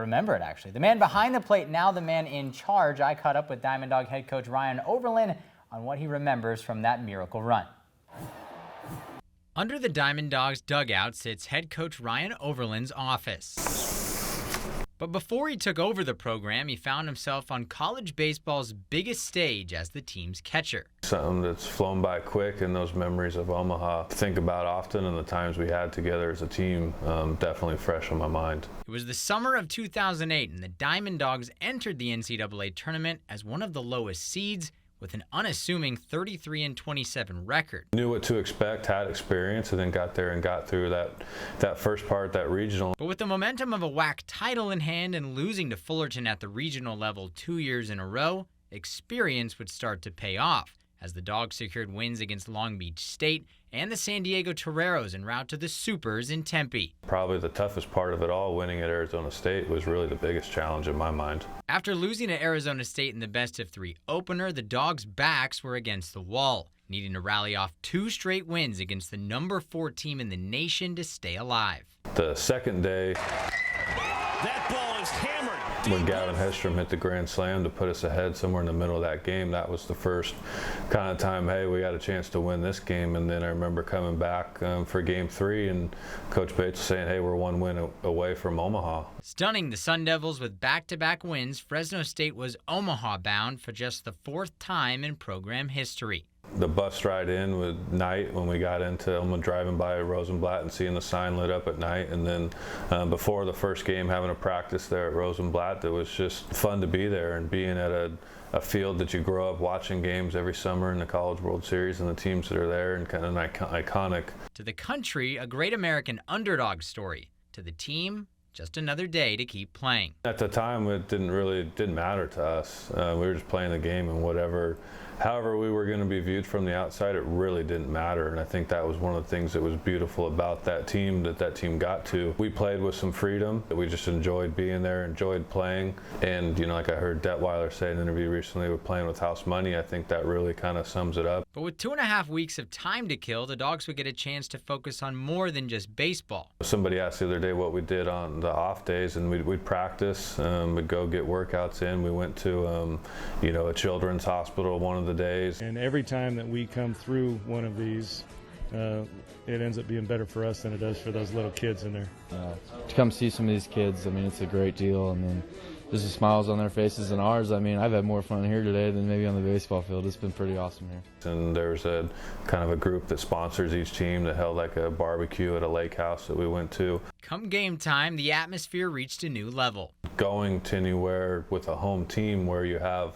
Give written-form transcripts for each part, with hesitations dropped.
remember it, actually. The man behind the plate, now the man in charge. I caught up with Diamond Dog head coach Ryan Overland on what he remembers from that miracle run. Under the Diamond Dogs dugout sits head coach Ryan Overland's office. But before he took over the program, he found himself on college baseball's biggest stage as the team's catcher. Something that's flown by quick, and those memories of Omaha think about often, and the times we had together as a team definitely fresh on my mind. It was the summer of 2008, and the Diamond Dogs entered the NCAA tournament as one of the lowest seeds, with an unassuming 33-27 record. Knew what to expect, had experience, and then got there and got through that first part, that regional. But with the momentum of a WAC title in hand and losing to Fullerton at the regional level 2 years in a row, experience would start to pay off, as the Dogs secured wins against Long Beach State and the San Diego Toreros en route to the Supers in Tempe. Probably the toughest part of it all, winning at Arizona State, was really the biggest challenge in my mind. After losing to Arizona State in the best-of-3 opener, the Dogs' backs were against the wall, needing to rally off 2 straight wins against the number 4 team in the nation to stay alive. The second day, that ball is hammered. when Gavin Hedstrom hit the grand slam to put us ahead somewhere in the middle of that game, that was the first kind of time, hey, we got a chance to win this game. And then I remember coming back for game 3 and Coach Bates saying, hey, we're 1 win away from Omaha. Stunning the Sun Devils with back-to-back wins, Fresno State was Omaha bound for just the 4th time in program history. The bus ride in with night when we got into Omaha, driving by Rosenblatt and seeing the sign lit up at night, and then before the first game having a practice there at Rosenblatt, it was just fun to be there and being at a field that you grow up watching games every summer in the College World Series and the teams that are there, and kind of iconic. To the country, a great American underdog story. To the team, just another day to keep playing. At the time, it didn't matter to us. We were just playing the game, and however we were going to be viewed from the outside, it really didn't matter. And I think that was one of the things that was beautiful about that team got to. We played with some freedom. We just enjoyed being there, enjoyed playing. And, you know, like I heard Detweiler say in an interview recently, we're playing with house money. I think that really kind of sums it up. But with 2.5 weeks of time to kill, the Dogs would get a chance to focus on more than just baseball. Somebody asked the other day what we did on the off days, and we'd practice, we'd go get workouts in. We went to, a children's hospital one of the days. And every time that we come through one of these, it ends up being better for us than it does for those little kids in there. To come see some of these kids, I mean, it's a great deal. I mean, just the smiles on their faces and ours. I mean, I've had more fun here today than maybe on the baseball field. It's been pretty awesome here. And there's a kind of a group that sponsors each team that held like a barbecue at a lake house that we went to. Come game time, the atmosphere reached a new level. Going to anywhere with a home team where you have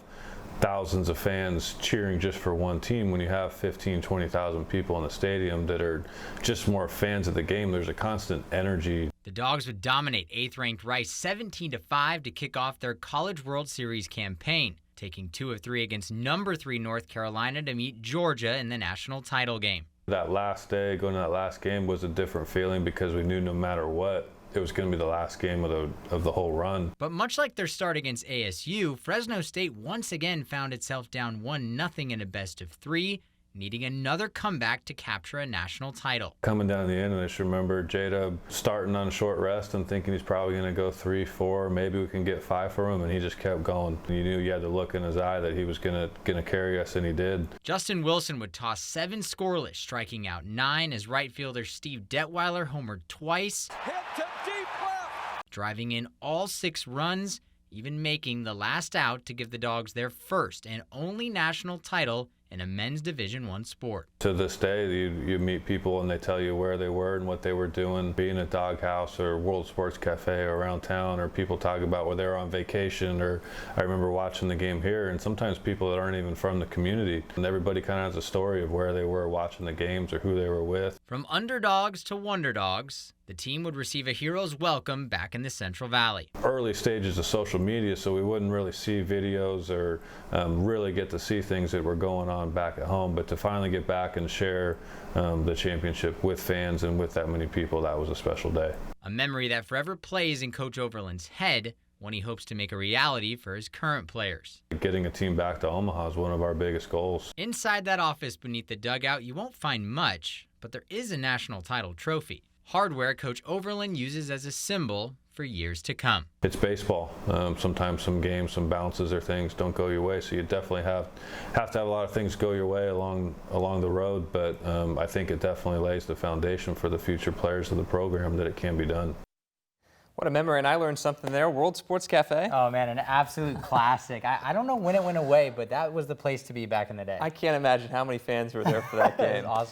thousands of fans cheering just for one team, when you have 15, 20,000 people in the stadium that are just more fans of the game, there's a constant energy. The Dogs would dominate 8th-ranked Rice 17-5 to kick off their College World Series campaign, taking 2 of 3 against number 3 North Carolina to meet Georgia in the national title game. That last day, going to that last game, was a different feeling because we knew no matter what, it was going to be the last game of the whole run. But much like their start against ASU, Fresno State once again found itself down 1-0 in a best-of-3, needing another comeback to capture a national title. Coming down the end, and I just remember J-Dub starting on short rest and thinking he's probably going to go 3, 4, maybe we can get 5 for him, and he just kept going. You knew you had the look in his eye that he was going to carry us, and he did. Justin Wilson would toss 7 scoreless, striking out 9 as right fielder Steve Detweiler homered twice, Hit to deep left. driving in all 6 runs, even making the last out to give the Dogs their first and only national title in a men's Division I sport. To this day, you meet people and they tell you where they were and what they were doing, being at Doghouse or World Sports Cafe or around town, or people talk about where they were on vacation, or I remember watching the game here, and sometimes people that aren't even from the community, and everybody kind of has a story of where they were watching the games or who they were with. From Underdogs to Wonderdogs, the team would receive a hero's welcome back in the Central Valley. Early stages of social media, so we wouldn't really see videos or really get to see things that were going on back at home, but to finally get back and share the championship with fans and with that many people, that was a special day. A memory that forever plays in Coach Overland's head, one he hopes to make a reality for his current players. Getting a team back to Omaha is one of our biggest goals. Inside that office beneath the dugout, you won't find much, but there is a national title trophy. Hardware Coach Overland uses as a symbol for years to come. It's baseball. Sometimes some games, some bounces or things don't go your way, so you definitely have to have a lot of things go your way along the road, but I think it definitely lays the foundation for the future players of the program that it can be done. What a memory, and I learned something there. World Sports Cafe. Oh man, an absolute classic. I don't know when it went away, but that was the place to be back in the day. I can't imagine how many fans were there for that game. Awesome.